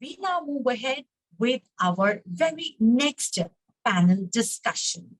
We now move ahead with our very next panel discussion.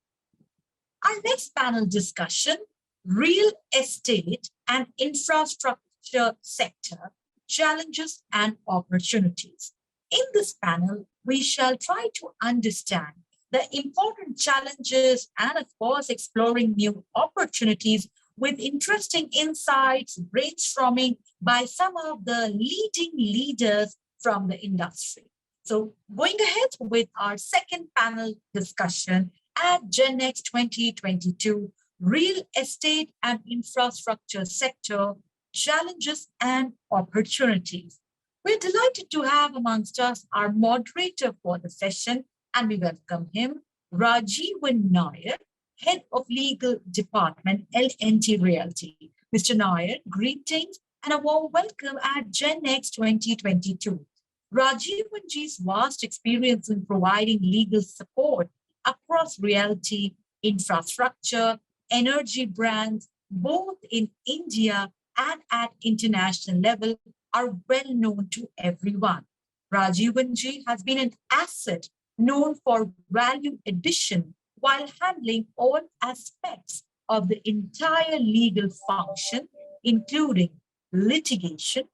Our next panel discussion, real estate and infrastructure sector, challenges and opportunities. In this panel, we shall try to understand the important challenges and, of course, exploring new opportunities with interesting insights, brainstorming by some of the leading leaders from the industry. So going ahead with our second panel discussion at Gen X 2022, real estate and infrastructure sector, challenges and opportunities. We're delighted to have amongst us our moderator for the session, and we welcome him, Rajeevan Nair, Head of Legal Department, L&T Realty. Mr. Nair, greetings and a warm welcome at Gen X 2022. Rajeevanji's vast experience in providing legal support across realty, infrastructure, energy brands, both in India and at international level, are well known to everyone. Rajeevanji has been an asset known for value addition while handling all aspects of the entire legal function, including litigation,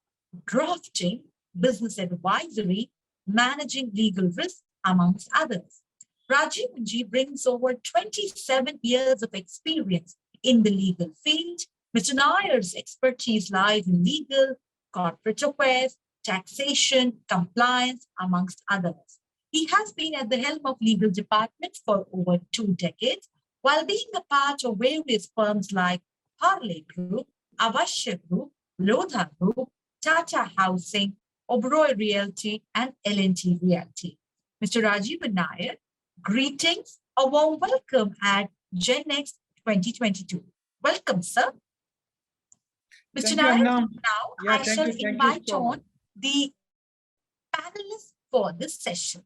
drafting, business advisory, managing legal risk, amongst others. Rajeevanji brings over 27 years of experience in the legal field. Mr. Nair's expertise lies in legal, corporate affairs, taxation, compliance, amongst others. He has been at the helm of legal departments for over 2 decades, while being a part of various firms like Harley Group, Avashya Group, Lodha Group, Tata Housing, Oberoi Realty, and L&T Realty. Mr. Rajeevan Nair, greetings, a warm welcome at Gen X 2022. Welcome, sir. Mr. Nair, now I shall invite on the panelists for this session.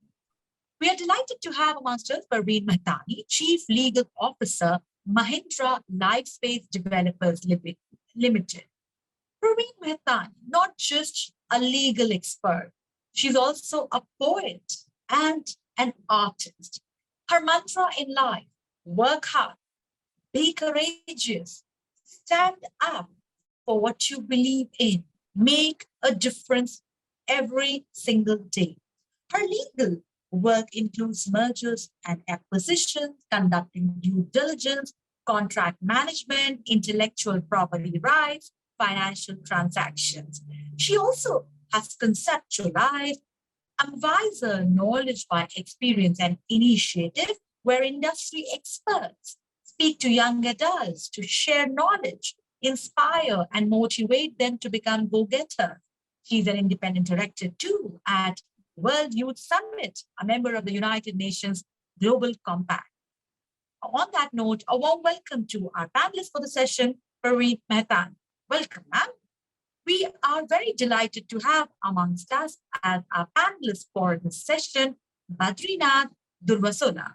We are delighted to have amongst us Parveen Mehtani, Chief Legal Officer, Mahindra Lifespace Developers Limited. Parveen Mehtani, not just a legal expert, she's also a poet and an artist. Her mantra in life, work hard, be courageous, stand up for what you believe in, make a difference every single day. Her legal work includes mergers and acquisitions, conducting due diligence, contract management, intellectual property rights, financial transactions. She also has conceptualized advisor knowledge by experience and initiative, where industry experts speak to young adults to share knowledge, inspire and motivate them to become go-getters. She's an independent director too at World Youth Summit, a member of the United Nations Global Compact. On that note, a warm welcome to our panelists for the session, Parveen Mehtani. Welcome, ma'am. We are very delighted to have amongst us as our panelists for this session, Badrinath Durvasula,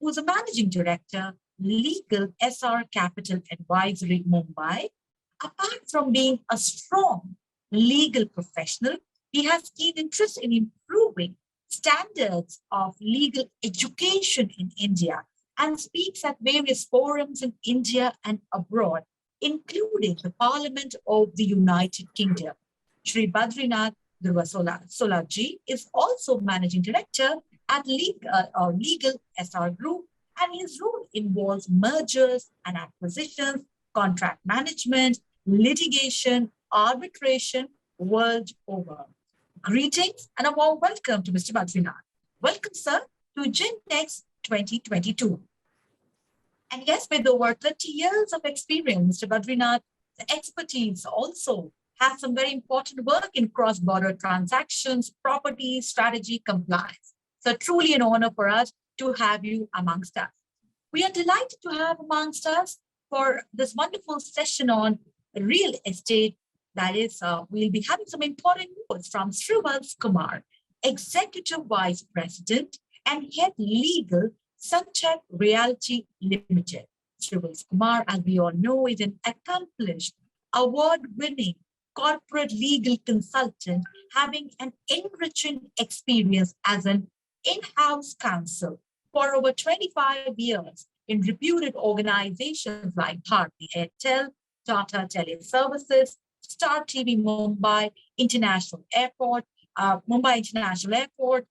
who's a managing director, Legal ESSAR Capital Advisory, Mumbai. Apart from being a strong legal professional, he has keen interest in improving standards of legal education in India and speaks at various forums in India and abroad, including the Parliament of the United Kingdom. Shri Badrinath Durvasula ji is also Managing Director at Legal ESSAR Group, and his role involves mergers and acquisitions, contract management, litigation, arbitration, world over. Greetings and a warm welcome to Mr. Badrinath. Welcome, sir, to Gen X 2022. And yes, with over 30 years of experience, Mr. Badrinath's expertise also has some very important work in cross-border transactions, property, strategy, compliance. So truly an honor for us to have you amongst us. We are delighted to have amongst us for this wonderful session on real estate. That is, we'll be having some important words from Srivals Kumar, Executive Vice President and Head Legal, Sunteck Realty Limited. Srivals Kumar, as we all know, is an accomplished, award-winning corporate legal consultant having an enriching experience as an in-house counsel for over 25 years in reputed organizations like Bharti Airtel, Tata Teleservices, Star TV Mumbai International Airport, Mumbai International Airport,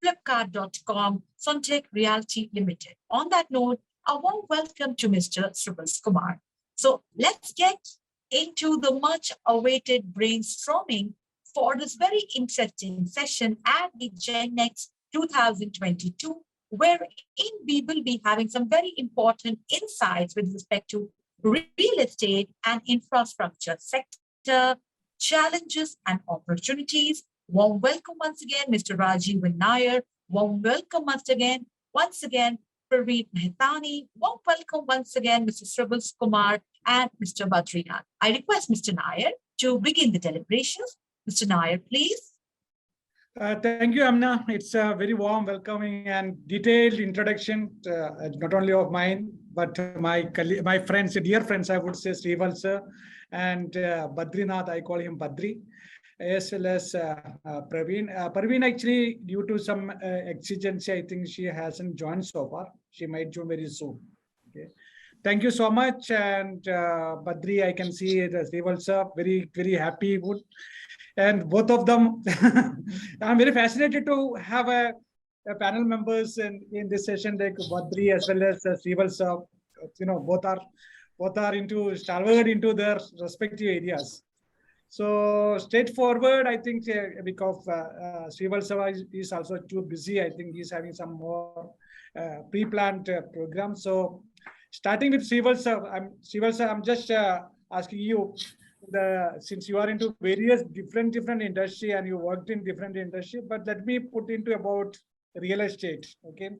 Flipkart.com, Sunteck Realty Limited. On that note, a warm welcome to Mr. Srivals Kumar. So let's get into the much awaited brainstorming for this very interesting session at the Gen Next 2022, wherein we will be having some very important insights with respect to real estate and infrastructure sector, challenges and opportunities. Warm welcome once again, Mr. Rajeevan Nair. Warm welcome once again, Praveen Mehtani. Warm welcome once again, Mr. Srivals Kumar and Mr. Badrinath. I request Mr. Nair to begin the deliberations. Mr. Nair, please. Thank you, Amna. It's a very warm welcoming and detailed introduction, not only of mine, but my friends, dear friends, I would say, Srivals and Badrinath, I call him Badri, as well as Praveen. Praveen, actually, due to some exigency, I think she hasn't joined so far. She might join very soon. Okay. Thank you so much. And Badri, I can see the Srivals, very, very happy mood. And both of them, I'm very fascinated to have a panel members in this session, like Badri as well as Srivals. Both are into stalwart into their respective areas. So straightforward, I think, because Srivals is also too busy. I think he's having some more pre-planned program. So starting with Srivals, I'm just asking you, since you are into various different industry and you worked in different industry, but let me put into about real estate. Okay,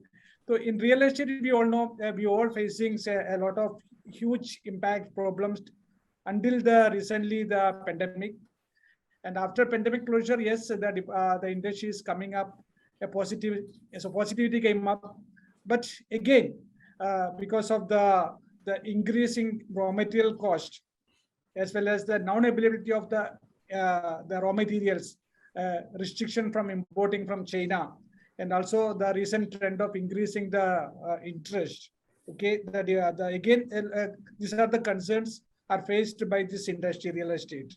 so in real estate, we all know we all facing a lot of huge impact problems until recently the pandemic, and after pandemic closure, yes, the industry is coming up. Positivity came up, but again, because of the increasing raw material cost, as well as the non-availability of the raw materials, restriction from importing from China, and also the recent trend of increasing the interest. Okay, these are the concerns are faced by this industry, real estate.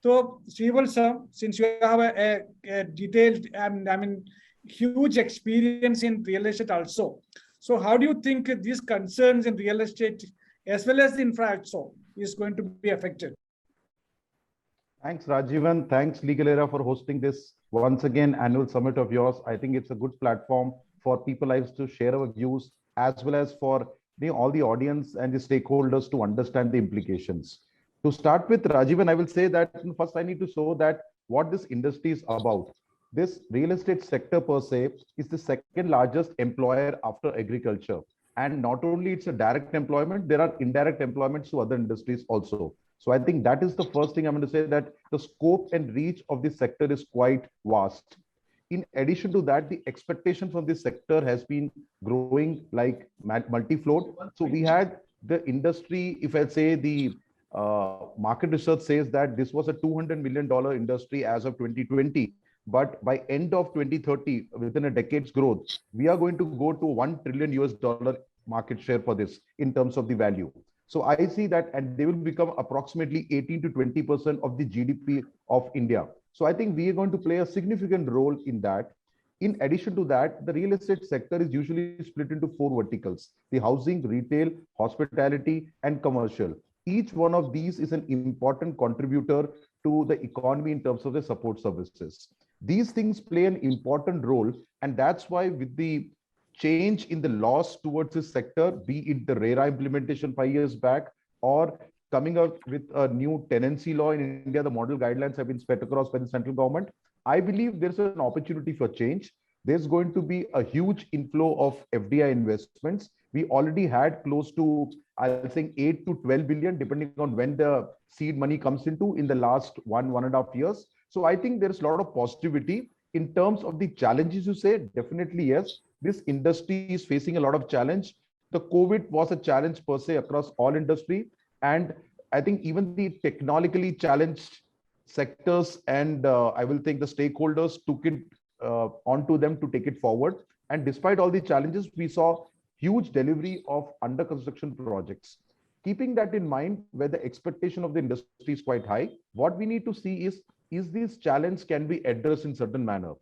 So, Srivals, since you have a detailed and huge experience in real estate also, so how do you think these concerns in real estate as well as infra also is going to be affected? Thanks, Rajeevan. Thanks, Legal Era, for hosting this once again annual summit of yours. I think it's a good platform for people like us to share our views, as well as for all the audience and the stakeholders to understand the implications. To start with, Rajeevan, I will say that first I need to show that what this industry is about. This real estate sector per se is the second largest employer after agriculture. And not only it's a direct employment, there are indirect employments to other industries also. So I think that is the first thing I'm going to say, that the scope and reach of this sector is quite vast. In addition to that, the expectation from this sector has been growing like multi-float. So we had the industry, if I say the market research says that this was a $200 million industry as of 2020. But by end of 2030, within a decade's growth, we are going to go to $1 trillion US market share for this in terms of the value. So I see that, and they will become approximately 18 to 20% of the GDP of India. So I think we are going to play a significant role in that. In addition to that, the real estate sector is usually split into 4 verticals: the housing, retail, hospitality, and commercial. Each one of these is an important contributor to the economy in terms of the support services. These things play an important role, and that's why with the change in the laws towards this sector, be it the RERA implementation 5 years back, or coming out with a new tenancy law in India, the model guidelines have been spread across by the central government. I believe there's an opportunity for change. There's going to be a huge inflow of FDI investments. We already had close to, I think, 8 to 12 billion, depending on when the seed money comes into in the last 1.5 years. So I think there's a lot of positivity. In terms of the challenges, you say, definitely yes. This industry is facing a lot of challenge. The COVID was a challenge per se across all industry. And I think even the technologically challenged sectors and I will think the stakeholders took it onto them to take it forward. And despite all the challenges, we saw huge delivery of under construction projects. Keeping that in mind, where the expectation of the industry is quite high, what we need to see is this challenge can be addressed in certain manner?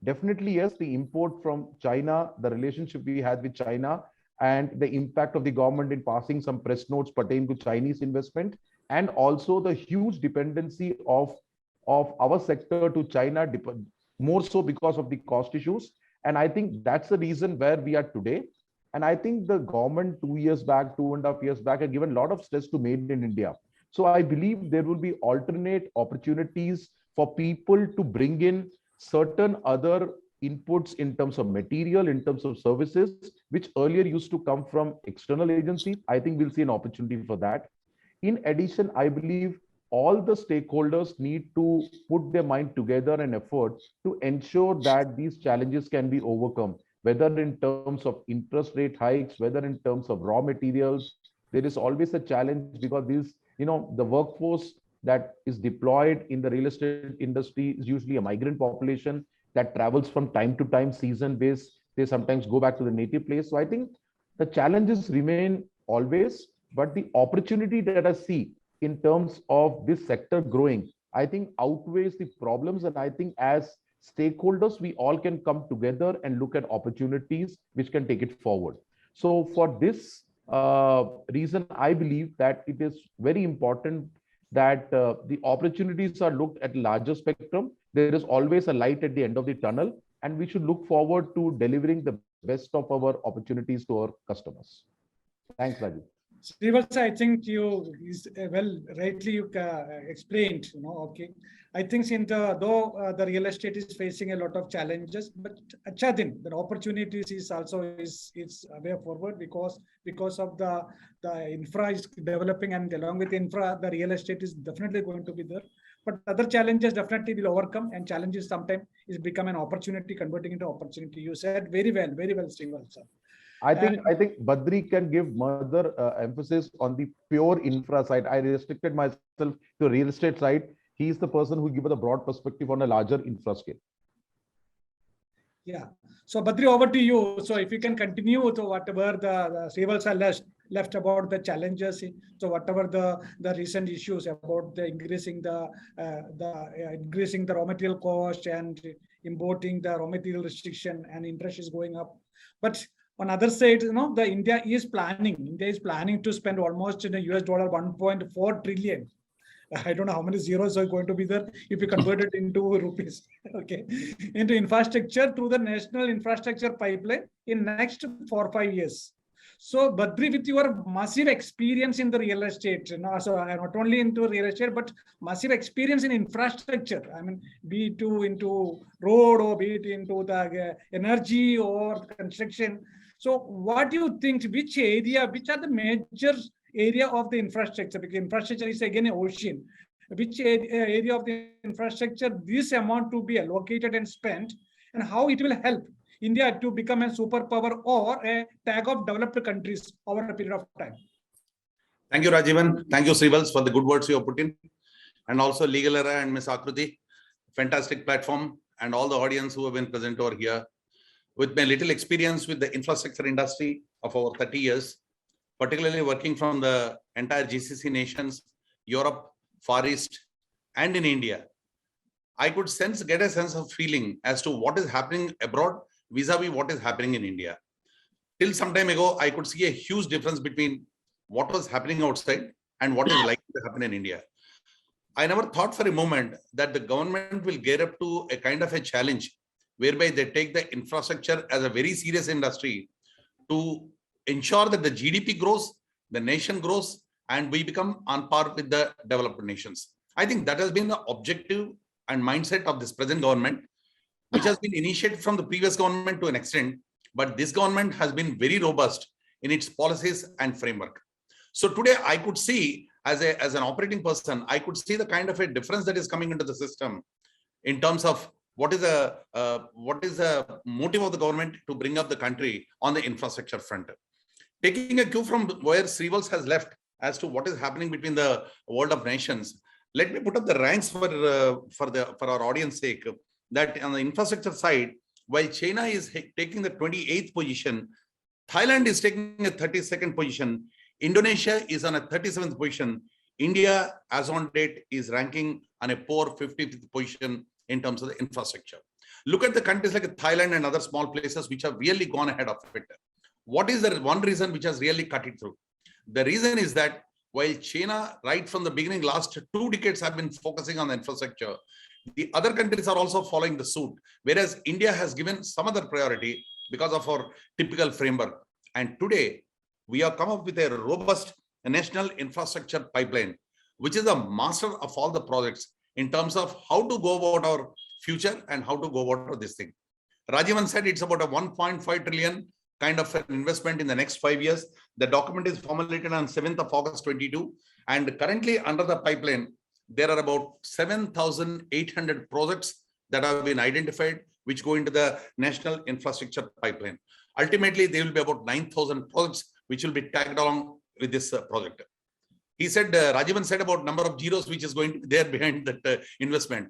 Definitely, yes, the import from China, the relationship we had with China, and the impact of the government in passing some press notes pertaining to Chinese investment, and also the huge dependency of our sector to China, more so because of the cost issues. And I think that's the reason where we are today. And I think the government 2 years back, 2.5 years back, had given a lot of stress to Made in India. So I believe there will be alternate opportunities for people to bring in certain other inputs in terms of material, in terms of services, which earlier used to come from external agencies. I think we'll see an opportunity for that. In addition, I believe all the stakeholders need to put their mind together and effort to ensure that these challenges can be overcome, whether in terms of interest rate hikes, whether in terms of raw materials. There is always a challenge because these, the workforce that is deployed in the real estate industry is usually a migrant population that travels from time to time, season based. They sometimes go back to the native place. So I think the challenges remain always, but the opportunity that I see in terms of this sector growing, I think outweighs the problems. And I think as stakeholders, we all can come together and look at opportunities which can take it forward. So for this reason, I believe that it is very important that the opportunities are looked at larger spectrum. There is always a light at the end of the tunnel, and we should look forward to delivering the best of our opportunities to our customers. Thanks, Rajeev. Srivals, I think rightly you explained, okay. I think though the real estate is facing a lot of challenges, but Achadin, the opportunities is also is way forward because of the infra is developing, and along with infra, the real estate is definitely going to be there. But other challenges definitely will overcome, and challenges sometimes is become an opportunity, converting into opportunity. You said very well, Srivals. I think Badri can give further emphasis on the pure infra side. I restricted myself to real estate side. He is the person who gives a broad perspective on a larger infra scale. Yeah. So Badri, over to you. So if you can continue to whatever the Srivals are left about the challenges. So whatever the recent issues about the increasing the raw material cost and importing the raw material restriction and interest is going up. But on other side, India is planning to spend almost in US dollar 1.4 trillion. I don't know how many zeros are going to be there if you convert it into rupees, okay, into infrastructure through the national infrastructure pipeline in next 4 or 5 years. So Badri, with your massive experience in the real estate, so not only into real estate, but massive experience in infrastructure, I mean, be it into road or be it into the energy or construction. So what do you think, which are the major area of the infrastructure? Because infrastructure is again an ocean. Which area of the infrastructure this amount to be allocated and spent, and how it will help India to become a superpower or a tag of developed countries over a period of time? Thank you, Rajeevan. Thank you, Srivals, for the good words you have put in. And also Legal Era and Ms. Akruti. Fantastic platform, and all the audience who have been present over here. With my little experience with the infrastructure industry of over 30 years, particularly working from the entire GCC nations, Europe, Far East, and in India, I could get a sense of feeling as to what is happening abroad vis-a-vis what is happening in India. Till some time ago, I could see a huge difference between what was happening outside and what is likely to happen in India. I never thought for a moment that the government will get up to a kind of a challenge whereby they take the infrastructure as a very serious industry to ensure that the GDP grows, the nation grows, and we become on par with the developed nations. I think that has been the objective and mindset of this present government, which has been initiated from the previous government to an extent, but this government has been very robust in its policies and framework. So today I could see, as an operating person, I could see the kind of a difference that is coming into the system in terms of what is the motive of the government to bring up the country on the infrastructure front. Taking a cue from where Srivals has left as to what is happening between the world of nations, let me put up the ranks for our audience sake, that on the infrastructure side, while China is taking the 28th position, Thailand is taking a 32nd position, Indonesia is on a 37th position, India as on date is ranking on a poor 55th position in terms of the infrastructure. Look at the countries like Thailand and other small places which have really gone ahead of it. What is the one reason which has really cut it through? The reason is that while China, right from the beginning, last 2 decades have been focusing on the infrastructure, the other countries are also following the suit, whereas India has given some other priority because of our typical framework. And today, we have come up with a robust national infrastructure pipeline, which is a master of all the projects in terms of how to go about our future and how to go about this thing. Rajeevan said it's about a 1.5 trillion kind of an investment in the next 5 years. The document is formulated on 7th of August 22, and currently under the pipeline, there are about 7,800 projects that have been identified, which go into the national infrastructure pipeline. Ultimately, there will be about 9,000 projects which will be tagged along with this project. He said, Rajeevan said about number of zeros which is going to be there behind that investment.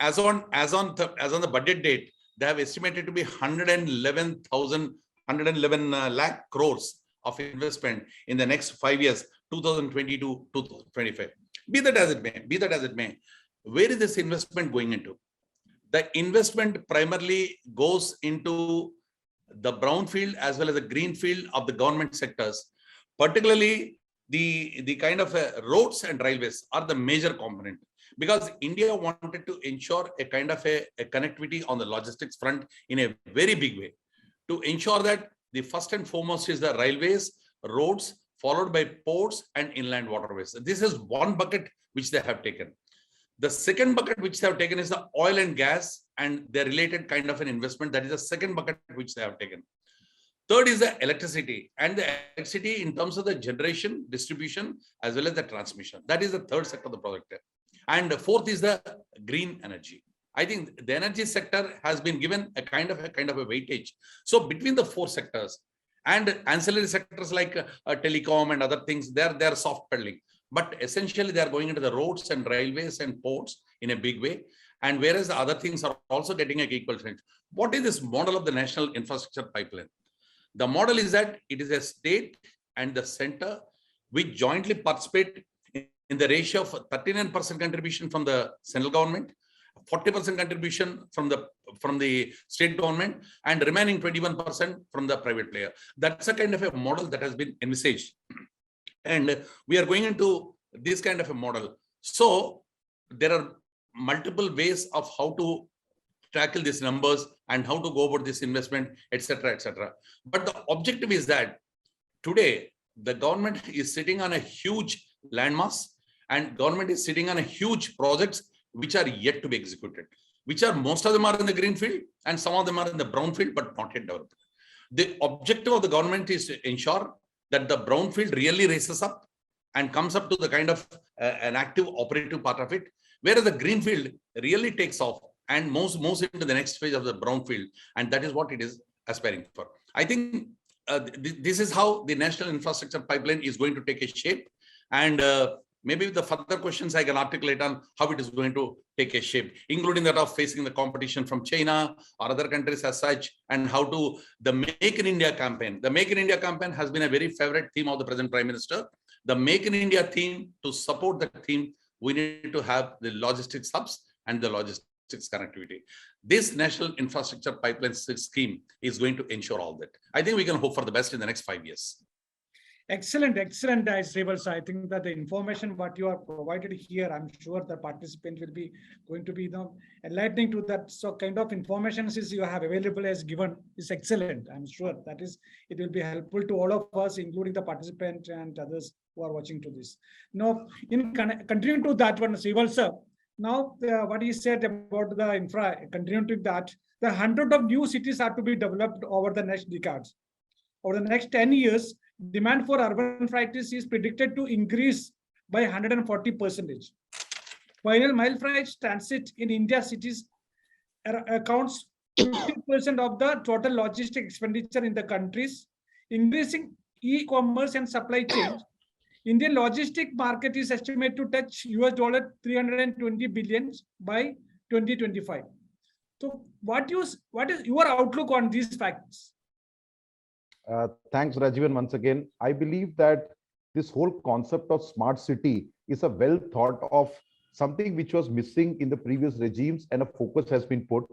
As on the budget date, they have estimated to be 111 lakh crores of investment in the next 5 years, 2022 to 2025. Be that as it may, where is this investment going into? The investment primarily goes into the brownfield as well as the greenfield of the government sectors, particularly the kind of roads and railways are the major component, because India wanted to ensure a kind of a connectivity on the logistics front in a very big way, to ensure that the first and foremost is the railways, roads, followed by ports and inland waterways. This is one bucket which they have taken. The second bucket which they have taken is the oil and gas and the related kind of an investment. That is the second bucket which they have taken. Third is the electricity, and the electricity in terms of the generation, distribution, as well as the transmission. That is the third sector of the project. And the fourth is the green energy. I think the energy sector has been given a kind of a weightage. So between the 4 sectors and ancillary sectors like telecom and other things, they're soft pedaling. But essentially, they are going into the roads and railways and ports in a big way. And whereas the other things are also getting an equal strength. What is this model of the national infrastructure pipeline? The model is that it is a state and the center which jointly participate in the ratio of 39% contribution from the central government, 40% contribution from the state government, and remaining 21% from the private player. That's a kind of a model that has been envisaged. And we are going into this kind of a model. So there are multiple ways of how to tackle these numbers and how to go about this investment, etc., etc. But the objective is that today the government is sitting on a huge landmass, and government is sitting on a huge projects which are yet to be executed, which are most of them are in the green field and some of them are in the brown field, but not yet developed. The objective of the government is to ensure that the brownfield really raises up and comes up to the kind of an active operative part of it, whereas the greenfield really takes off and moves into the next phase of the brownfield, and that is what it is aspiring for. I think this is how the national infrastructure pipeline is going to take a shape, and maybe with the further questions I can articulate on how it is going to take a shape, including that of facing the competition from China or other countries as such, and how to the Make in India campaign. The Make in India campaign has been a very favorite theme of the present Prime Minister. The Make in India theme, to support the theme, we need to have the logistics hubs and the logistics connectivity. This national infrastructure pipeline scheme is going to ensure all that. I think we can hope for the best in the next 5 years. Excellent, Srivals. I think that the information what you are provided here, I'm sure the participant will be going to be enlightening to that. So kind of information is you have available as given is excellent. I'm sure that is, it will be helpful to all of us, including the participant and others who are watching to this. Now, in continuing to that one, Srivals sir, now what he said about the infra, continuing to that, the 100 of new cities are to be developed over the next decades. Over the next 10 years, demand for urban freight is predicted to increase by 140%. Final mile freight transit in India cities accounts 50% of the total logistic expenditure in the countries. Increasing e-commerce and supply chains Indian logistic market is estimated to touch US $320 billion by 2025. So what is your outlook on these facts? Thanks, Rajeevan. Once again, I believe that this whole concept of smart city is a well thought of something which was missing in the previous regimes, and a focus has been put.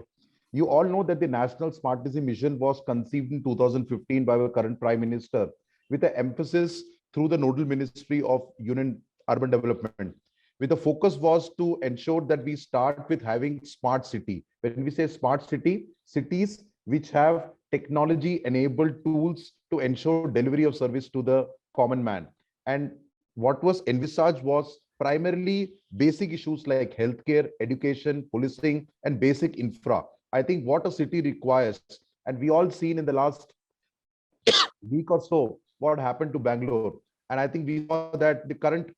You all know that the National Smart City Mission was conceived in 2015 by our current Prime Minister, with an emphasis through the nodal Ministry of Union Urban Development. With the focus was to ensure that we start with having smart city. When we say smart city, cities which have technology enabled tools to ensure delivery of service to the common man. And what was envisaged was primarily basic issues like healthcare, education, policing, and basic infra. I think what a city requires, and we all seen in the last week or so what happened to Bangalore. And I think we saw that the current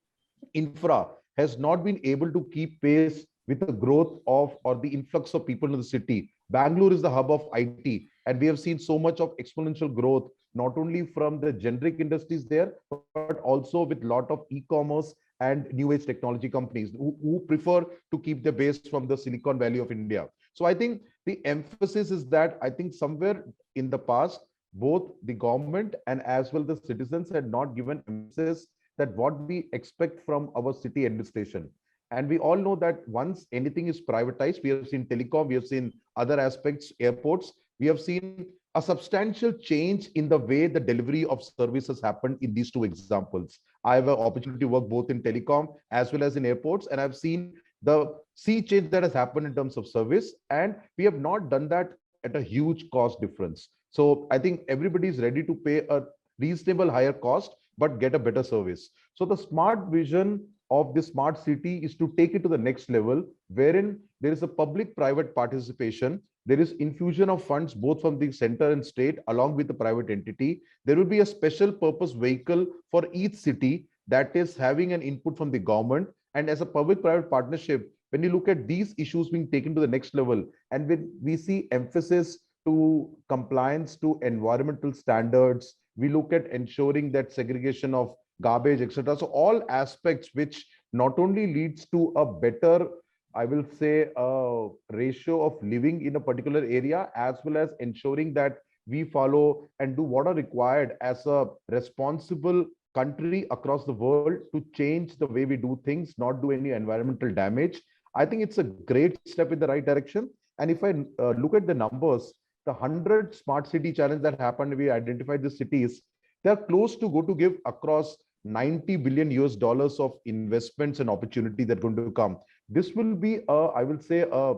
infra has not been able to keep pace with the growth of or the influx of people in the city. Bangalore is the hub of IT, and we have seen so much of exponential growth, not only from the generic industries there, but also with a lot of e-commerce and new age technology companies who prefer to keep their base from the Silicon Valley of India. So I think the emphasis is that I think somewhere in the past, both the government and as well the citizens had not given emphasis that what we expect from our city administration. And we all know that once anything is privatized, we have seen telecom, we have seen other aspects, airports, we have seen a substantial change in the way the delivery of services happened in these two examples. I have an opportunity to work both in telecom as well as in airports, and I've seen the sea change that has happened in terms of service, and we have not done that at a huge cost difference. So I think everybody is ready to pay a reasonable higher cost, but get a better service. So the smart vision of the smart city is to take it to the next level, wherein there is a public-private participation. There is infusion of funds both from the center and state along with the private entity. There will be a special purpose vehicle for each city that is having an input from the government. And as a public-private partnership, when you look at these issues being taken to the next level, and when we see emphasis to compliance to environmental standards, we look at ensuring that segregation of garbage, etc. So all aspects which not only leads to a better, I will say, a ratio of living in a particular area, as well as ensuring that we follow and do what are required as a responsible country across the world to change the way we do things, not do any environmental damage. I think it's a great step in the right direction. And if I look at the numbers, the 100 smart city challenge that happened, we identified the cities, they're close to go to give across 90 billion US dollars of investments and opportunity that are going to come. This will be, I will say, a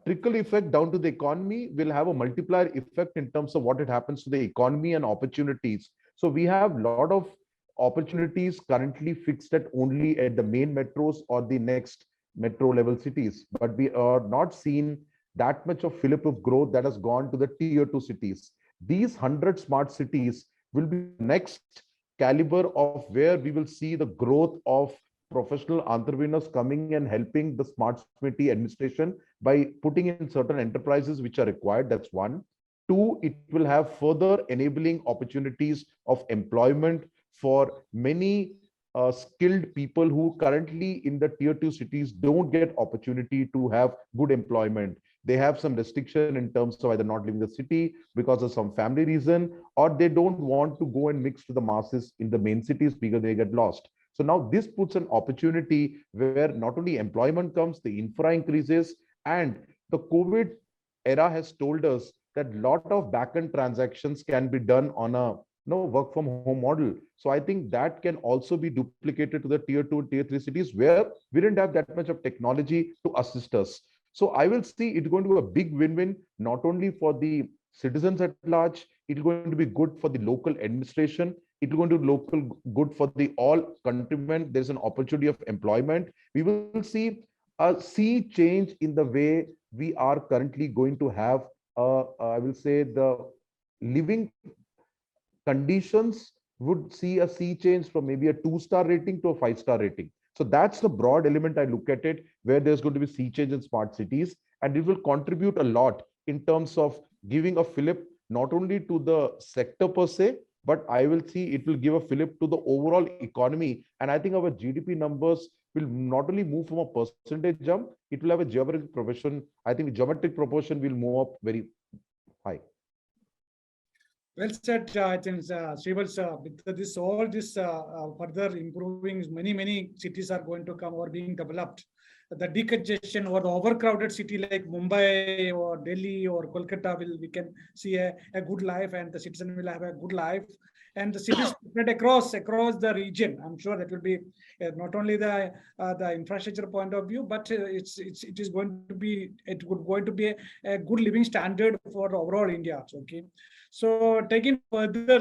trickle effect down to the economy, will have a multiplier effect in terms of what it happens to the economy and opportunities. So we have a lot of opportunities currently fixed at only at the main metros or the next metro level cities, but we are not seeing that much of fillip of growth that has gone to the tier 2 cities. These 100 smart cities will be next caliber of where we will see the growth of professional entrepreneurs coming and helping the smart city administration by putting in certain enterprises which are required. That's one. Two, it will have further enabling opportunities of employment for many skilled people who currently in the tier 2 cities don't get opportunity to have good employment. They have some restriction in terms of either not leaving the city because of some family reason, or they don't want to go and mix to the masses in the main cities because they get lost. So now this puts an opportunity where not only employment comes, the infra increases, and the COVID era has told us that a lot of backend transactions can be done on a work from home model. So I think that can also be duplicated to the tier 2, tier 3 cities where we didn't have that much of technology to assist us. So I will see it's going to be a big win-win, not only for the citizens at large, it's going to be good for the local administration, it's going to be good for the all countrymen. There's an opportunity of employment. We will see a sea change in the way we are currently going to have, I will say, the living conditions would see a sea change from maybe a 2-star rating to a 5-star rating. So that's the broad element I look at it, where there's going to be sea change in smart cities, and it will contribute a lot in terms of giving a fillip not only to the sector per se, but I will see it will give a fillip to the overall economy. And I think our GDP numbers will not only move from a percentage jump, it will have a geometric proportion. I think geometric proportion will move up very high. Well said, I think, Srivals, with this, all this further improving, many cities are going to come or being developed. The decongestion or the overcrowded city like Mumbai or Delhi or Kolkata we can see a good life, and the citizen will have a good life. And the cities spread across the region. I'm sure that will be not only the infrastructure point of view, but it is going to be a good living standard for overall India. Okay. So taking further,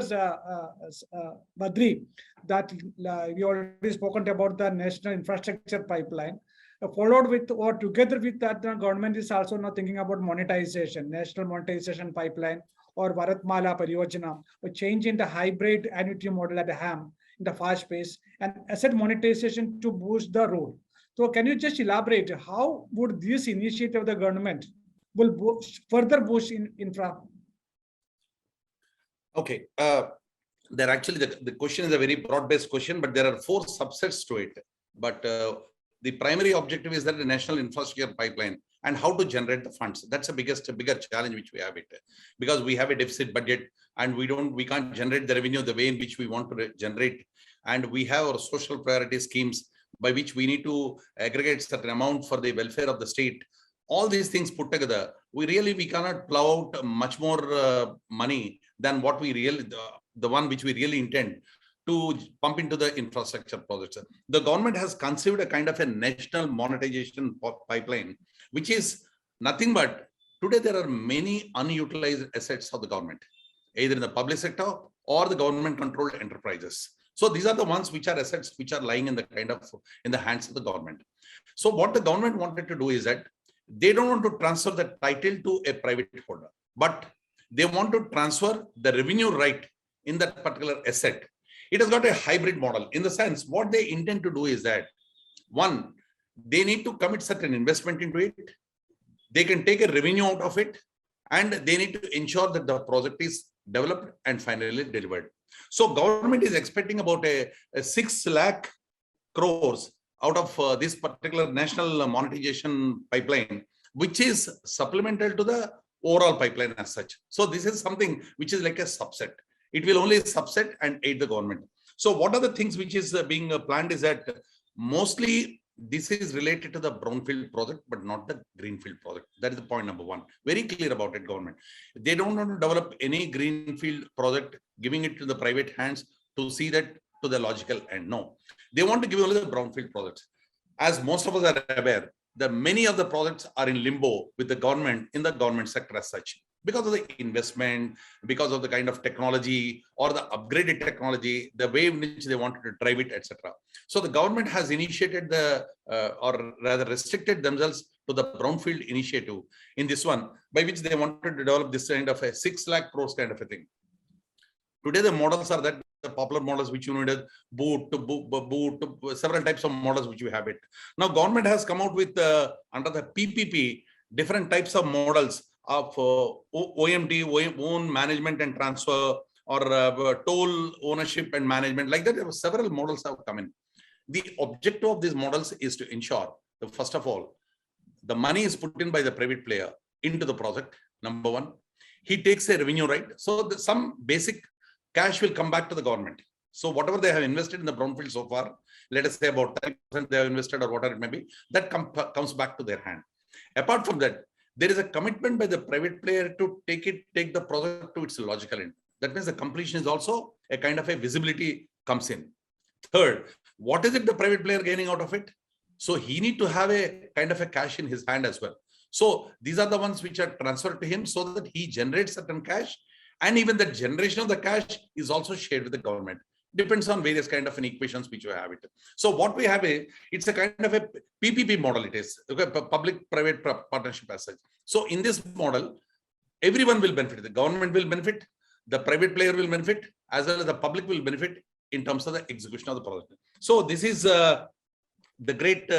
Badri, that we already spoken about the national infrastructure pipeline. Followed with or together with that, the government is also now thinking about monetization, national monetization pipeline or Bharatmala Pariyojana, a change in the hybrid annuity model at HAM in the fast pace, and asset monetization to boost the road. So can you just elaborate how would this initiative of the government will further boost in infra? Okay, there actually the question is a very broad-based question, but there are 4 subsets to it. But the primary objective is that the national infrastructure pipeline and how to generate the funds. That's a bigger challenge which we have it, because we have a deficit budget and we can't generate the revenue the way in which we want to generate. And we have our social priority schemes by which we need to aggregate certain amount for the welfare of the state. All these things put together, we cannot plow out much more money than what we really, the one which we really intend to pump into the infrastructure projects. The government has conceived a kind of a national monetization pipeline, which is nothing but today there are many unutilized assets of the government, either in the public sector or the government controlled enterprises. So these are the ones which are assets which are lying in the hands of the government. So what the government wanted to do is that they don't want to transfer the title to a private holder, but they want to transfer the revenue right in that particular asset. It has got a hybrid model in the sense what they intend to do is that, one, they need to commit certain investment into it. They can take a revenue out of it, and they need to ensure that the project is developed and finally delivered. So government is expecting about a 6 lakh crores out of this particular national monetization pipeline, which is supplemental to the overall pipeline as such. So this is something which is like a subset. It will only subset and aid the government. So what are the things which is being planned is that mostly this is related to the brownfield project, but not the greenfield project. That is the point number 1. Very clear about it, government. They don't want to develop any greenfield project, giving it to the private hands to see that to the logical end. No, they want to give only the brownfield projects. As most of us are aware, that many of the projects are in limbo with the government in the government sector as such, because of the investment, because of the kind of technology or the upgraded technology, the way in which they wanted to drive it, etc. So the government has initiated or rather restricted themselves to the brownfield initiative in this one, by which they wanted to develop this kind of a 6 lakh crores kind of a thing. Today, the models are that the popular models which you needed boot to several types of models which you have it. Now, government has come out with under the PPP different types of models of OMT, own management and transfer, or toll ownership and management. Like that, there were several models have come in. The objective of these models is to ensure that, first of all, the money is put in by the private player into the project. Number 1, he takes a revenue right. So some basic cash will come back to the government. So whatever they have invested in the brownfield so far, let us say about 30% they have invested or whatever it may be, that comes back to their hand. Apart from that, there is a commitment by the private player to take the project to its logical end. That means the completion is also a kind of a visibility comes in. Third, what is it the private player gaining out of it? So he need to have a kind of a cash in his hand as well. So these are the ones which are transferred to him so that he generates certain cash, and even the generation of the cash is also shared with the government. Depends on various kind of equations which you have it. So what we have is, it's a kind of a PPP model. It is okay, public-private partnership as such. So in this model, everyone will benefit. The government will benefit, the private player will benefit, as well as the public will benefit in terms of the execution of the project. So this is the great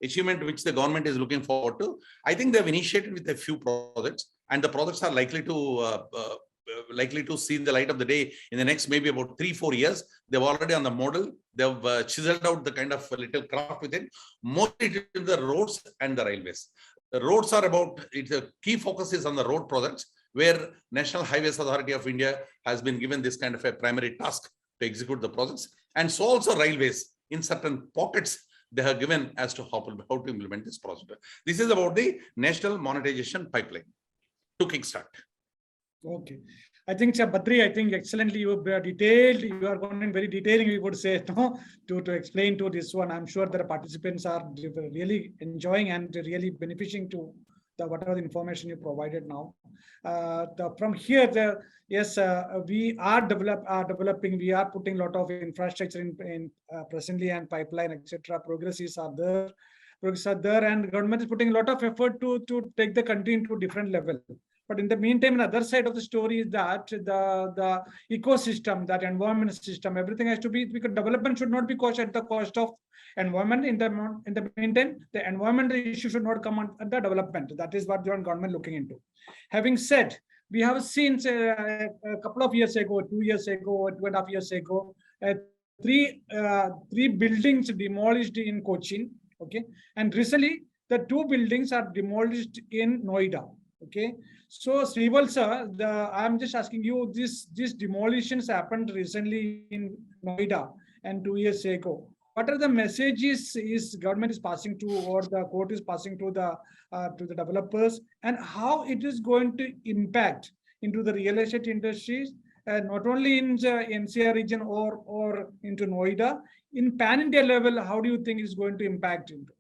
achievement which the government is looking forward to. I think they have initiated with a few projects, and the projects are likely to likely to see the light of the day in the next maybe about 3-4 years. They've already on the model. They've chiseled out the kind of little craft within, mostly to the roads and the railways. The roads are about, the key focus is on the road projects, where National Highways Authority of India has been given this kind of a primary task to execute the projects. And so also railways in certain pockets, they have given as to how to implement this project. This is about the national monetization pipeline to kickstart. Okay. I think, Badri, I think excellently you have detailed, you are going in very detailing, we would say, no, to explain to this one. I'm sure that participants are really enjoying and really benefiting to the whatever the information you provided now. From here, yes, we are developing, we are putting a lot of infrastructure in presently and pipeline, etc. Progress are there, and government is putting a lot of effort to take the country into different level. But in the meantime, the other side of the story is that the ecosystem, that environment system, everything has to be, because development should not be cost at the cost of environment. In the meantime, the environmental issue should not come on the development. That is what the government looking into. Having said, we have seen a couple of years ago, 2 years ago, 2.5 years ago, three buildings demolished in Cochin. Okay, and recently the 2 buildings are demolished in Noida. Okay, so Srivals, I'm just asking you, these demolitions happened recently in Noida and 2 years ago. What are the messages is government is passing to, or the court is passing to the developers, and how it is going to impact into the real estate industries, not only in the NCR region or into Noida, in pan-India level? How do you think it's going to impact into?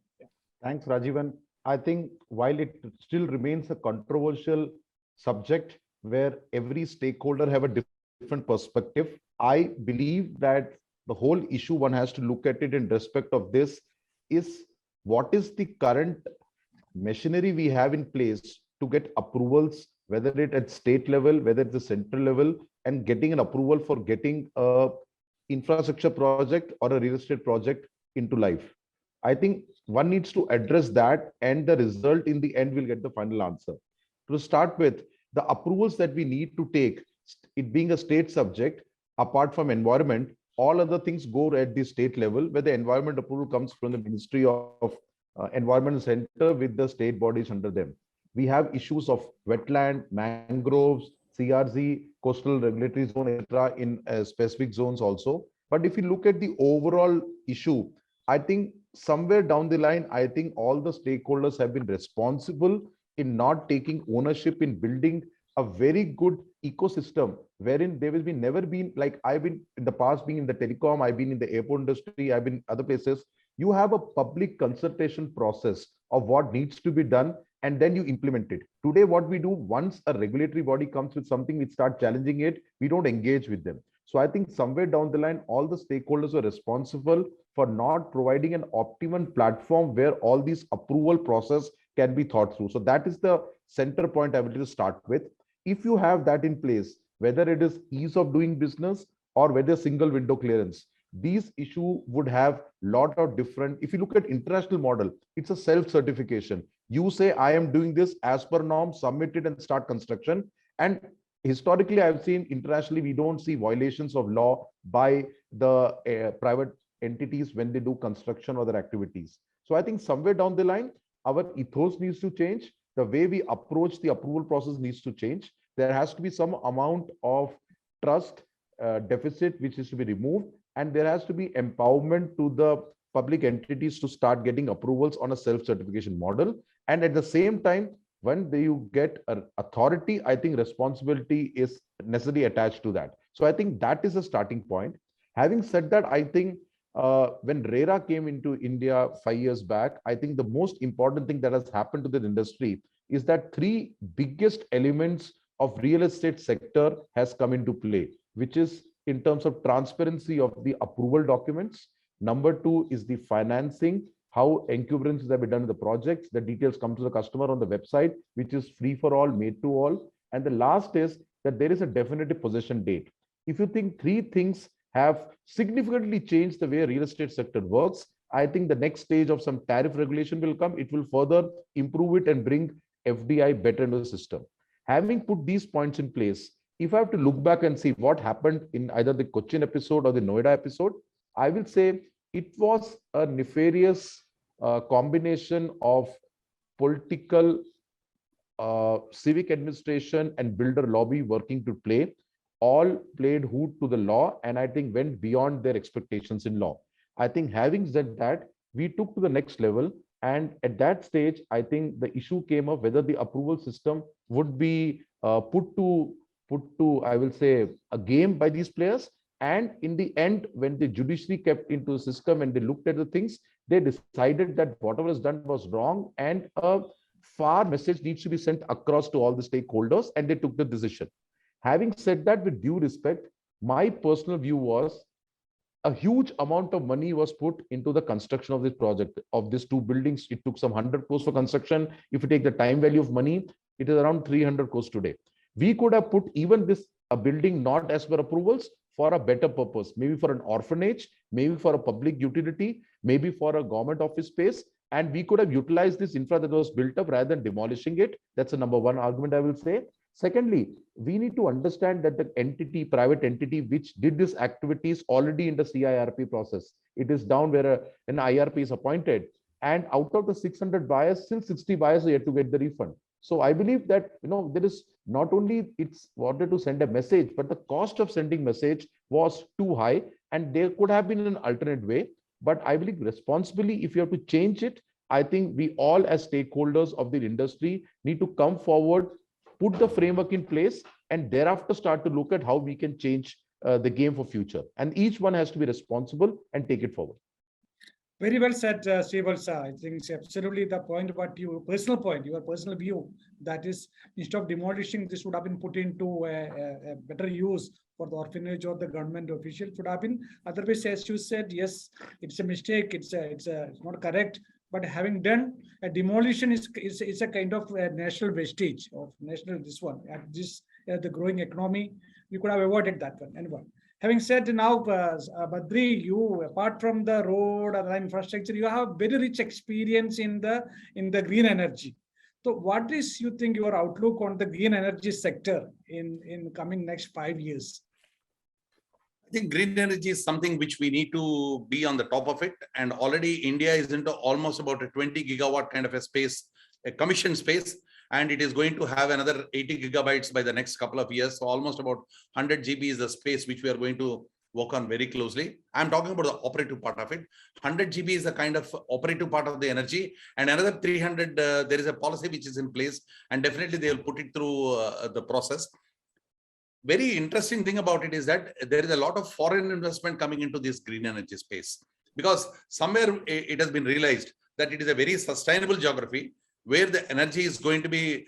Thanks, Rajeevan. I think while it still remains a controversial subject where every stakeholder have a different perspective, I believe that the whole issue, one has to look at it in respect of this, is what is the current machinery we have in place to get approvals, whether it at state level, whether it's the central level, and getting an approval for getting a infrastructure project or a real estate project into life. I think one needs to address that, and the result in the end will get the final answer. To start with, the approvals that we need to take, it being a state subject, apart from environment, all other things go at the state level, where the environment approval comes from the Ministry of Environment Center with the state bodies under them. We have issues of wetland, mangroves, CRZ, coastal regulatory zone, etc. in specific zones also. But if you look at the overall issue, I think somewhere down the line, I think all the stakeholders have been responsible in not taking ownership in building a very good ecosystem wherein there will be never been, like I've been in the past being in the telecom, I've been in the airport industry, I've been other places. You have a public consultation process of what needs to be done, and then you implement it. Today, what we do, once a regulatory body comes with something, we start challenging it, we don't engage with them. So I think somewhere down the line, all the stakeholders are responsible for not providing an optimum platform where all these approval process can be thought through. So that is the center point I will just start with. If you have that in place, whether it is ease of doing business or whether single window clearance, these issue would have lot of different. If you look at international model, it's a self-certification. You say, I am doing this as per norm, submit it and start construction. And historically, I've seen internationally, we don't see violations of law by the private entities when they do construction or their activities. So I think somewhere down the line, our ethos needs to change. The way we approach the approval process needs to change. There has to be some amount of trust deficit which is to be removed, and there has to be empowerment to the public entities to start getting approvals on a self-certification model. And at the same time, when you get an authority, I think responsibility is necessarily attached to that. So I think that is a starting point. Having said that, I think when RERA came into India 5 years back, I think the most important thing that has happened to the industry is that 3 biggest elements of real estate sector has come into play, which is in terms of transparency of the approval documents. Number 2 is the financing, how encumbrances have been done in the projects. The details come to the customer on the website, which is free for all, made to all. And the last is that there is a definitive possession date. If you think 3 things have significantly changed the way real estate sector works, I think the next stage of some tariff regulation will come. It will further improve it and bring FDI better into the system. Having put these points in place, if I have to look back and see what happened in either the Cochin episode or the Noida episode, I will say it was a nefarious combination of political, civic administration and builder lobby working to play, all played hoot to the law, and I think went beyond their expectations in law. I think having said that, we took to the next level, and at that stage, I think the issue came up whether the approval system would be put to, I will say, a game by these players. And in the end, when the judiciary kept into the system and they looked at the things, they decided that whatever was done was wrong, and a far message needs to be sent across to all the stakeholders, and they took the decision. Having said that, with due respect, my personal view was a huge amount of money was put into the construction of this project. Of these two buildings, it took some 100 crores for construction. If you take the time value of money, it is around 300 crores today. We could have put even this a building not as per approvals for a better purpose, maybe for an orphanage, maybe for a public utility, maybe for a government office space, and we could have utilized this infra that was built up rather than demolishing it. That's the number one argument I will say. Secondly, we need to understand that the entity, private entity, which did this activity is already in the CIRP process. It is down where an IRP is appointed. And out of the 600 buyers, still 60 buyers are yet to get the refund. So I believe that, there is not only it's wanted to send a message, but the cost of sending message was too high, and there could have been an alternate way. But I believe responsibly, if you have to change it, I think we all as stakeholders of the industry need to come forward, put the framework in place, and thereafter start to look at how we can change the game for future. And each one has to be responsible and take it forward. Very well said, Srivals. I think it's absolutely the point about your personal view. That is, instead of demolishing, this would have been put into a better use for the orphanage or the government official. Should have been otherwise, as you said, yes, it's a mistake. It's not correct. But having done a demolition is a kind of a national vestige of national this one at this the growing economy. We could have avoided that one. Anyway. Having said now, Badri, you apart from the road or the infrastructure, you have very rich experience in the green energy. So, what is you think your outlook on the green energy sector in coming next 5 years? I think green energy is something which we need to be on the top of it. And already India is into almost about a 20 gigawatt kind of a space, a commission space. And it is going to have another 80 gigabytes by the next couple of years. So almost about 100 GB is the space which we are going to work on very closely. I'm talking about the operative part of it. 100 GB is the kind of operative part of the energy. And another 300, there is a policy which is in place. And definitely they will put it through the process. Very interesting thing about it is that there is a lot of foreign investment coming into this green energy space. Because somewhere it has been realized that it is a very sustainable geography, where the energy is going to be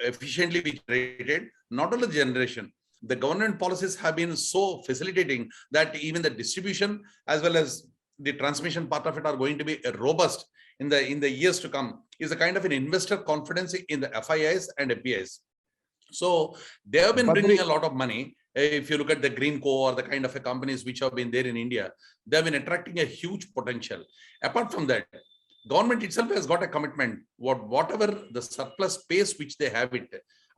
efficiently generated, not only the generation. The government policies have been so facilitating that even the distribution as well as the transmission part of it are going to be robust in the years to come. Is a kind of an investor confidence in the FIIs and FPIs. So they have been bringing a lot of money. If you look at the Green Co or the kind of companies which have been there in India, they have been attracting a huge potential. Apart from that, government itself has got a commitment. Whatever the surplus space which they have it,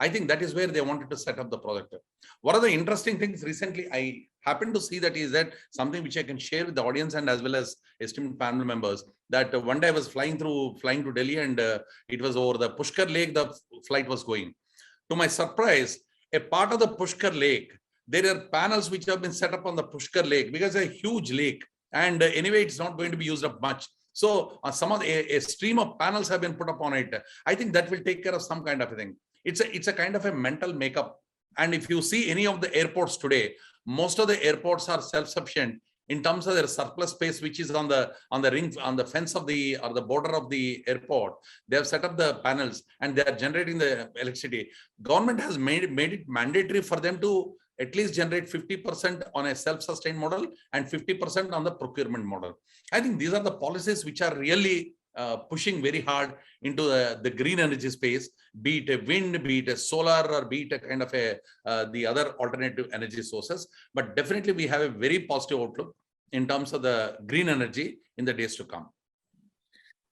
I think that is where they wanted to set up the project. One of the interesting things recently I happened to see that is that something which I can share with the audience and as well as esteemed panel members, that one day I was flying to Delhi, and it was over the Pushkar Lake, the flight was going. To my surprise, a part of the Pushkar Lake, there are panels which have been set up on the Pushkar Lake because it's a huge lake, and anyway, it's not going to be used up much. So some of a stream of panels have been put up on it. I think that will take care of some kind of a thing. It's a kind of a mental makeup. And if you see any of the airports today, most of the airports are self-sufficient in terms of their surplus space, which is on the ring, on the fence of the or the border of the airport. They have set up the panels and they are generating the electricity. Government has made it mandatory for them to at least generate 50% on a self-sustained model and 50% on the procurement model. I think these are the policies which are really pushing very hard into the green energy space, be it a wind, be it a solar, or be it a kind of the other alternative energy sources. But definitely we have a very positive outlook in terms of the green energy in the days to come.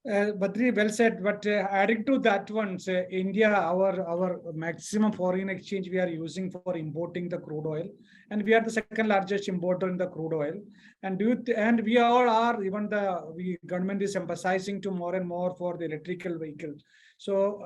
Badri, well said. But adding to that one, say, India, our maximum foreign exchange we are using for importing the crude oil, and we are the second largest importer in the crude oil. And and we all are, even the government is emphasizing to more and more for the electrical vehicles. So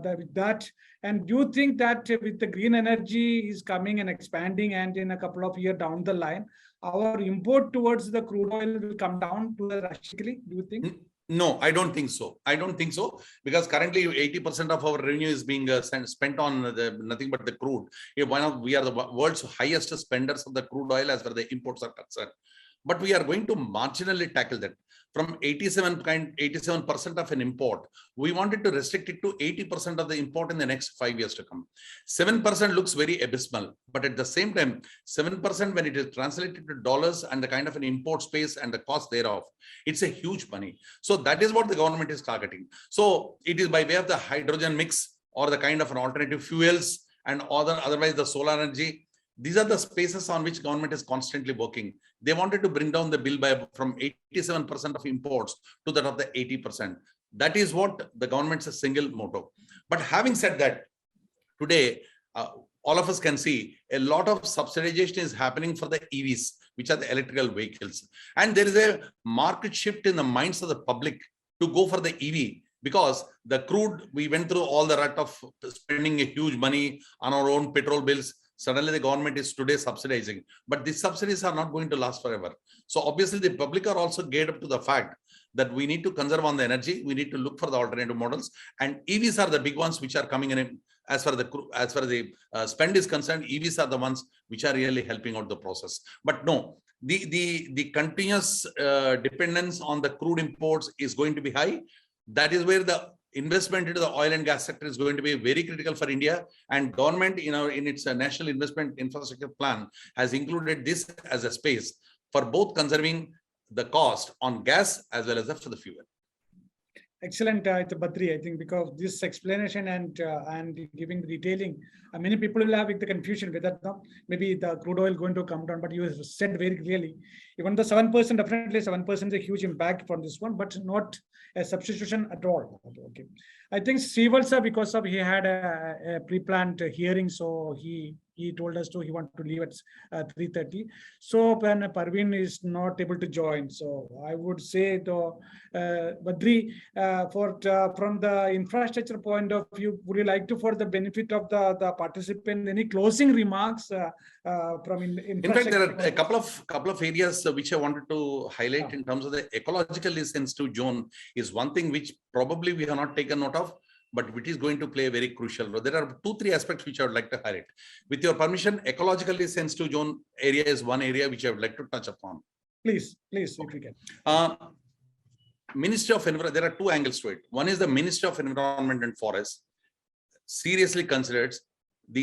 with that, and do you think that with the green energy is coming and expanding, and in a couple of years down the line, our import towards the crude oil will come down to drastically? Do you think? No, I don't think so. I don't think so, because currently 80% of our revenue is being spent on nothing but the crude. We are the world's highest spenders of the crude oil as far as the imports are concerned. But we are going to marginally tackle that. From 87% of an import, we wanted to restrict it to 80% of the import in the next 5 years to come. 7% looks very abysmal, but at the same time, 7% when it is translated to dollars and the kind of an import space and the cost thereof, it's a huge money. So that is what the government is targeting. So it is by way of the hydrogen mix or the kind of an alternative fuels and otherwise the solar energy. These are the spaces on which government is constantly working. They wanted to bring down the bill from 87% of imports to that of the 80%. That is what the government's single motto. But having said that, today, all of us can see a lot of subsidization is happening for the EVs, which are the electrical vehicles. And there is a market shift in the minds of the public to go for the EV. Because the crude, we went through all the rut of spending a huge money on our own petrol bills. Suddenly the government is today subsidizing, but these subsidies are not going to last forever. So obviously the public are also geared up to the fact that we need to conserve on the energy. We need to look for the alternative models, and EVs are the big ones which are coming in. As far as the spend is concerned, EVs are the ones which are really helping out the process. But no, the continuous dependence on the crude imports is going to be high. That is where the investment into the oil and gas sector is going to be very critical for India, and government, in its national investment infrastructure plan, has included this as a space for both conserving the cost on gas as well as for the fuel. Excellent, Badri. I think because this explanation and giving the detailing, many people will have the confusion whether maybe the crude oil going to come down. But you said very clearly, even the 7%, definitely 7% is a huge impact for this one, but not a substitution at all. Okay, I think Srivals, because of he had a pre-planned hearing, so he told us he wanted to leave at 3:30. So when Parveen is not able to join, so I would say to Badri, from the infrastructure point of view, would you like to, for the benefit of the participant, any closing remarks from in fact, there are a couple of areas which I wanted to highlight in terms of the ecologically sensitive zone. Is one thing which probably we have not taken note of, but which is going to play a very crucial role. There are 2-3 aspects which I would like to highlight. With your permission, ecologically sensitive zone area is one area which I would like to touch upon. Please, if you can. Ministry of Environment, there are 2 angles to it. One is the Ministry of Environment and Forest seriously considers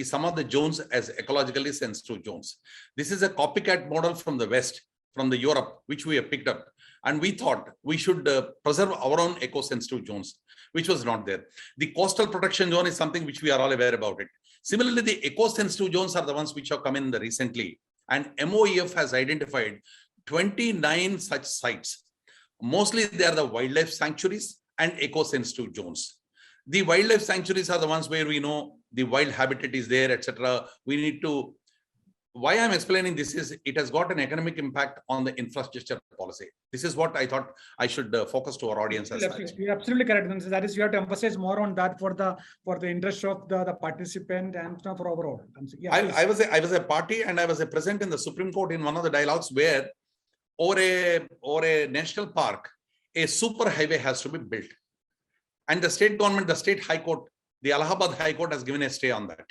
some of the zones as ecologically sensitive zones. This is a copycat model from the West, from the Europe, which we have picked up. And we thought we should preserve our own eco-sensitive zones, which was not there. The coastal protection zone is something which we are all aware about it. Similarly, the eco-sensitive zones are the ones which have come in recently. And MOEF has identified 29 such sites. Mostly they are the wildlife sanctuaries and eco-sensitive zones. The wildlife sanctuaries are the ones where we know the wild habitat is there, etc. We need to. Why I'm explaining this is it has got an economic impact on the infrastructure policy. This is what I thought I should focus to our audience as such. You're absolutely correct. That is, you have to emphasize more on that for the interest of the participant and for overall. Yeah, I was a party and I was a present in the Supreme Court in one of the dialogues where over a national park, a super highway has to be built. And the state government, the state high court, the Allahabad High Court has given a stay on that.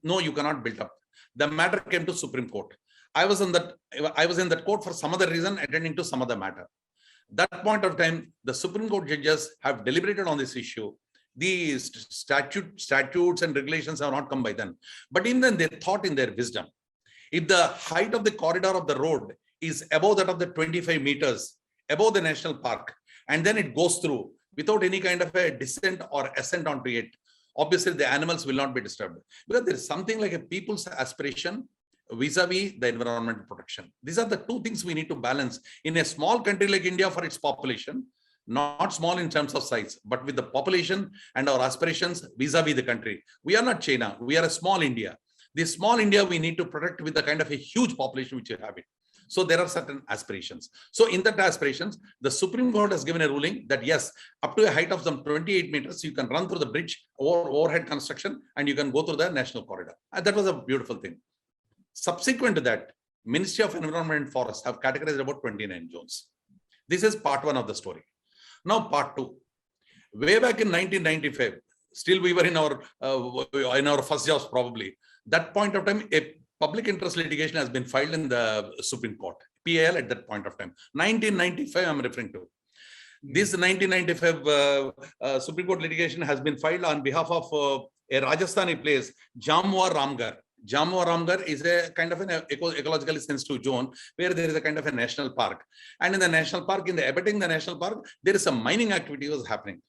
No, you cannot build up. The matter came to Supreme Court. I was in that court for some other reason, attending to some other matter. That point of time, the Supreme Court judges have deliberated on this issue. The statutes and regulations have not come by then. But in then they thought in their wisdom, if the height of the corridor of the road is above that of the 25 meters, above the national park, and then it goes through without any kind of a descent or ascent onto it, obviously the animals will not be disturbed, because there is something like a people's aspiration vis-a-vis the environmental protection. These are the 2 things we need to balance in a small country like India for its population. not small in terms of size, but with the population and our aspirations vis-a-vis the country. We are not China. We are a small India. This small India we need to protect with the kind of a huge population which you have it. So there are certain aspirations. So in that aspirations, the Supreme Court has given a ruling that yes, up to a height of some 28 meters, you can run through the bridge or overhead construction and you can go through the national corridor. And that was a beautiful thing. Subsequent to that, Ministry of Environment and Forests have categorized about 29 zones. This is part one of the story. Now part two. Way back in 1995, still we were in our first jobs probably. That point of time, a public interest litigation has been filed in the Supreme Court, PAL at that point of time. 1995 I'm referring to. This 1995 Supreme Court litigation has been filed on behalf of a Rajasthani place, Jamwa Ramgarh. Jammu Ramgarh is a kind of an ecologically sensitive zone where there is a kind of a national park. And in the national park, in the abutting the national park, there is some mining activity was happening.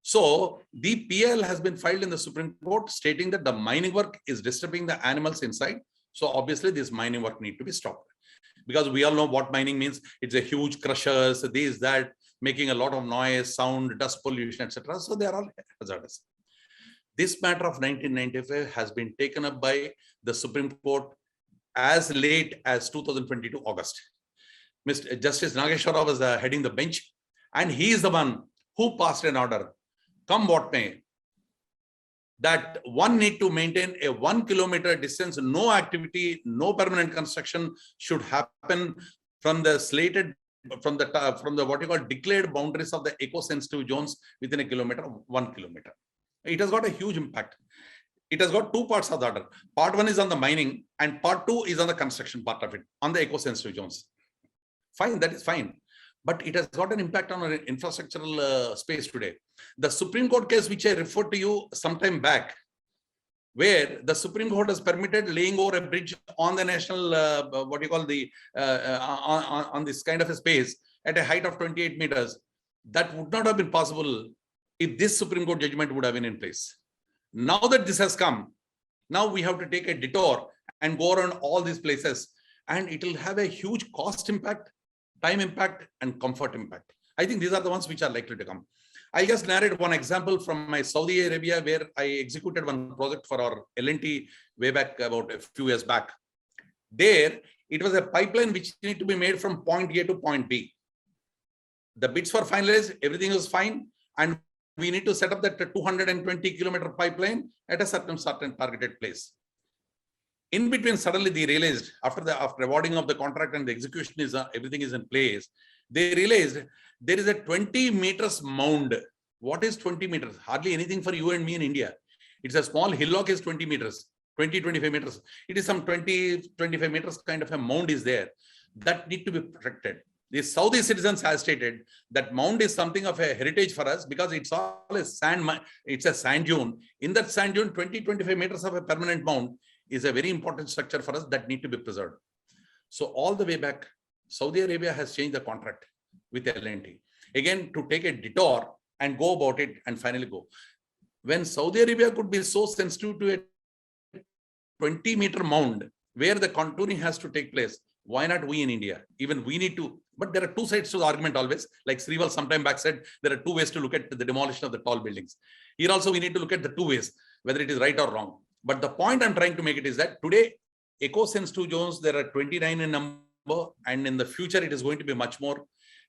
So the PL has been filed in the Supreme Court stating that the mining work is disturbing the animals inside. So obviously this mining work need to be stopped. Because we all know what mining means. It's a huge crushers, this, that, making a lot of noise, sound, dust pollution, etc. So they are all hazardous. This matter of 1995 has been taken up by the Supreme Court as late as 2022 August. Mr. Justice Nageshwara was heading the bench, and he is the one who passed an order, come what may, that one need to maintain a 1 kilometer distance, no activity, no permanent construction should happen from the slated, from the what you call declared boundaries of the eco-sensitive zones within a kilometer, 1 kilometer. It has got a huge impact. It has got two parts of the order. Part one is on the mining and part two is on the construction part of it, on the eco-sensitive zones. Fine, that is fine. But it has got an impact on our infrastructural space today. The Supreme Court case, which I referred to you some time back, where the Supreme Court has permitted laying over a bridge on the national, what you call the, on this kind of a space at a height of 28 meters, that would not have been possible if this Supreme Court judgment would have been in place. Now that this has come, now we have to take a detour and go around all these places, and it will have a huge cost impact, time impact, and comfort impact. I think these are the ones which are likely to come. I'll just narrate one example from my Saudi Arabia, where I executed one project for our L&T way back about a few years back. There, it was a pipeline which needed to be made from point A to point B. The bids were finalized, everything was fine, and we need to set up that 220 kilometer pipeline at a certain targeted place. In between, suddenly they realized after awarding of the contract and the execution is everything is in place, they realized there is a 20 meters mound. What is 20 meters? Hardly anything for you and me in India. It's a small hillock is 20 meters, 25 meters. It is some 25 meters kind of a mound is there that need to be protected. The Saudi citizens have stated that mound is something of a heritage for us because it's all a sand, it's a sand dune. In that sand dune, 20-25 meters of a permanent mound is a very important structure for us that need to be preserved. So all the way back, Saudi Arabia has changed the contract with L&T. Again, to take a detour and go about it and finally go. When Saudi Arabia could be so sensitive to a 20-meter mound where the contouring has to take place, why not we in India? Even we need to, but there are two sides to the argument always. Like Srivals sometime back said, there are two ways to look at the demolition of the tall buildings. Here also we need to look at the two ways, whether it is right or wrong. But the point I'm trying to make it is that today, eco-sensitive zones, there are 29 in number, and in the future, it is going to be much more.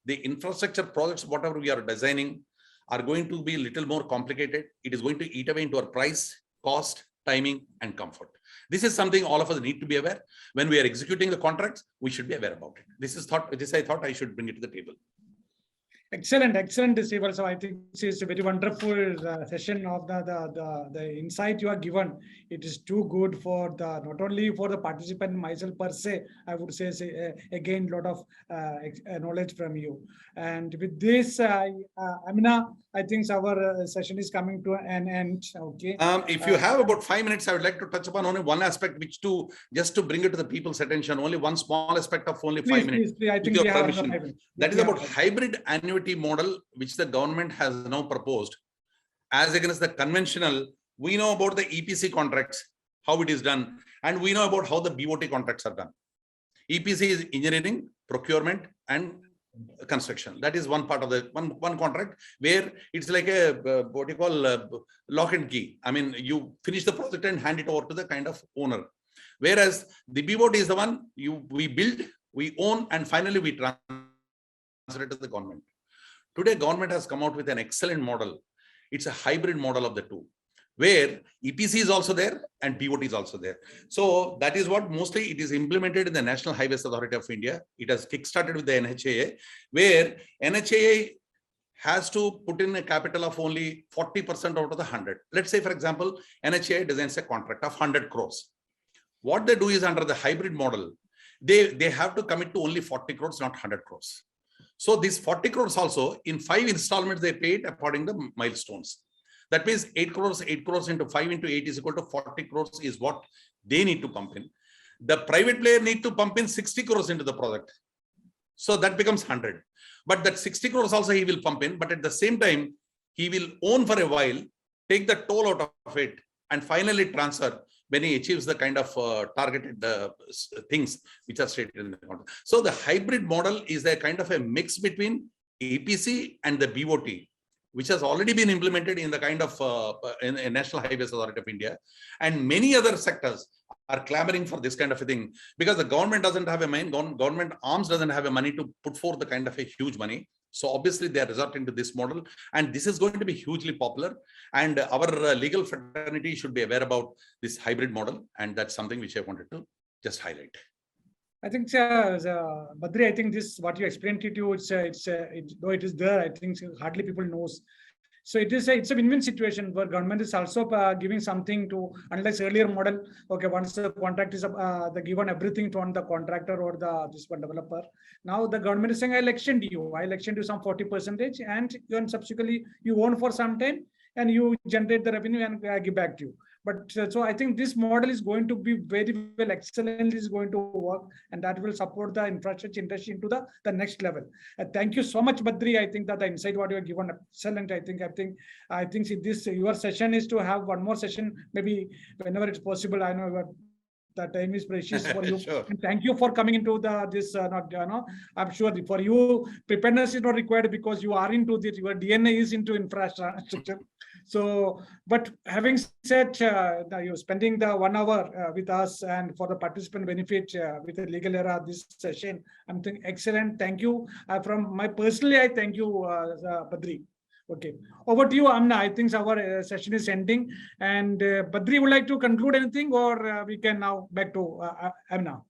The infrastructure projects, whatever we are designing, are going to be a little more complicated. It is going to eat away into our price, cost, timing, and comfort. This is something all of us need to be aware. When we are executing the contracts, we should be aware about it. This I thought I should bring it to the table. Excellent, Srivals. So I think this is a very wonderful session of the insight you are given. It is too good for the not only for the participant myself per se. I would say again a lot of knowledge from you. And with this, Amina, I think our session is coming to an end. Okay. If you have about 5 minutes, I would like to touch upon only one aspect, which just to bring it to the people's attention. Only one small aspect of only 5 minutes. Please, I think with your permission. That is about hybrid annuity model, which the government has now proposed as against the conventional. We know about the EPC contracts, how it is done, and we know about how the BOT contracts are done. EPC is engineering, procurement, and construction. That is one part of the one contract where it's like a what you call lock and key. I mean, you finish the project and hand it over to the kind of owner. Whereas the BOT is the one we build, we own, and finally we transfer it to the government. Today, government has come out with an excellent model. It's a hybrid model of the two, where EPC is also there and BOT is also there. So that is what mostly it is implemented in the National Highways Authority of India. It has kickstarted with the NHAA, where NHAA has to put in a capital of only 40% out of the 100. Let's say, for example, NHAA designs a contract of 100 crores. What they do is, under the hybrid model, they have to commit to only 40 crores, not 100 crores. So these 40 crores also, in 5 installments, they paid according to the milestones. That means 8 crores into 5 into 8 is equal to 40 crores is what they need to pump in. The private player need to pump in 60 crores into the project. So that becomes 100. But that 60 crores also he will pump in, but at the same time, he will own for a while, take the toll out of it, and finally transfer when he achieves the kind of targeted things which are stated in the contract. So the hybrid model is a kind of a mix between EPC and the BOT, which has already been implemented in the kind of in National Highways Authority of India, and many other sectors are clamoring for this kind of a thing, because the government doesn't have a money, government arms doesn't have a money to put forth the kind of a huge money. So obviously they are resorting to this model, and this is going to be hugely popular, and our legal fraternity should be aware about this hybrid model, and that's something which I wanted to just highlight. I think, Badri, I think this, what you explained to you, though it is there, I think hardly people knows. So it's a win-win situation where government is also giving something to, unless earlier model, okay, once the contract is the given everything to on the contractor or this one developer. Now the government is saying, I'll extend you some 40%, and then subsequently you own for some time and you generate the revenue and give back to you. But so I think this model is going to be very well, excellently is going to work, and that will support the infrastructure industry into the next level. Thank you so much, Badri. I think that the insight what you have given, excellent. I think this your session is to have one more session, maybe whenever it's possible. I know the time is precious for you. Sure. And thank you for coming into this. I'm sure for you, preparedness is not required because you are into this. Your DNA is into infrastructure. So, but having said, you're spending the 1 hour with us and for the participant benefit with the Legal Era this session, I'm thinking excellent. Thank you. From my personally, I thank you, Badri. Okay, over to you, Amna. I think our session is ending, and Badri would like to conclude anything, or we can now back to Amna.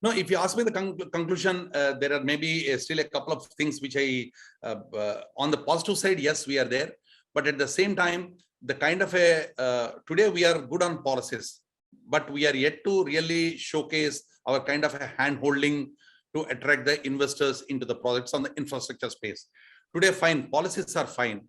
No, if you ask me the conclusion, there are maybe still a couple of things which I, on the positive side, yes, we are there. But at the same time, the kind of today we are good on policies, but we are yet to really showcase our kind of a hand-holding to attract the investors into the projects on the infrastructure space. Today, fine, policies are fine.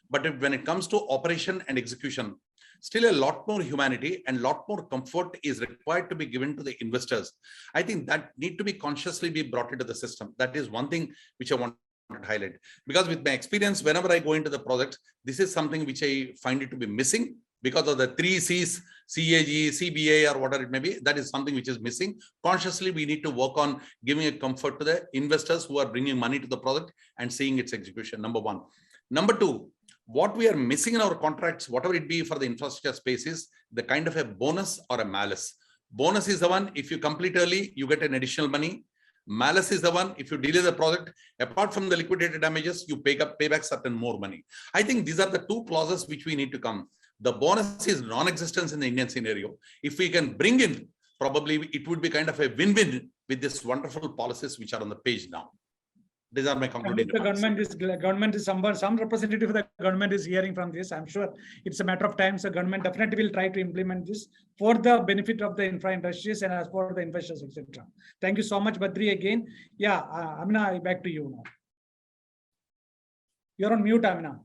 But when it comes to operation and execution, still a lot more humanity and a lot more comfort is required to be given to the investors. I think that need to be consciously be brought into the system. That is one thing which I want to highlight, because with my experience, whenever I go into the project, this is something which I find it to be missing because of the 3 C's, CAG, CBA, or whatever it may be. That is something which is missing. Consciously, we need to work on giving a comfort to the investors who are bringing money to the project and seeing its execution. Number one. Number two, what we are missing in our contracts, whatever it be for the infrastructure space, is the kind of a bonus or a malus. Bonus is the one, if you complete early, you get an additional money. Malus is the one, if you delay the project, apart from the liquidated damages, you pay back certain more money. I think these are the 2 clauses which we need to come. The bonus is non-existence in the Indian scenario. If we can bring in, probably it would be kind of a win-win with this wonderful policies which are on the page now. These are my concluding remarks. Government is some representative of the government is hearing from this. I'm sure it's a matter of time. So government definitely will try to implement this for the benefit of the infra industries and as for the investors, etc. Thank you so much, Badri, again. Yeah, Amina, back to you now. You're on mute, Amina.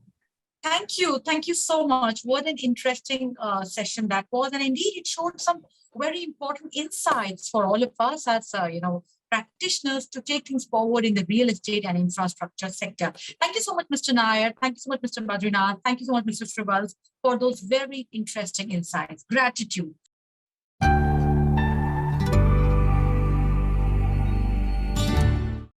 Thank you. Thank you so much. What an interesting session that was. And indeed, it showed some very important insights for all of us as, practitioners to take things forward in the real estate and infrastructure sector. Thank you so much, Mr. Nair. Thank you so much, Mr. Badrinath. Thank you so much, Mr. Srivals, for those very interesting insights. Gratitude.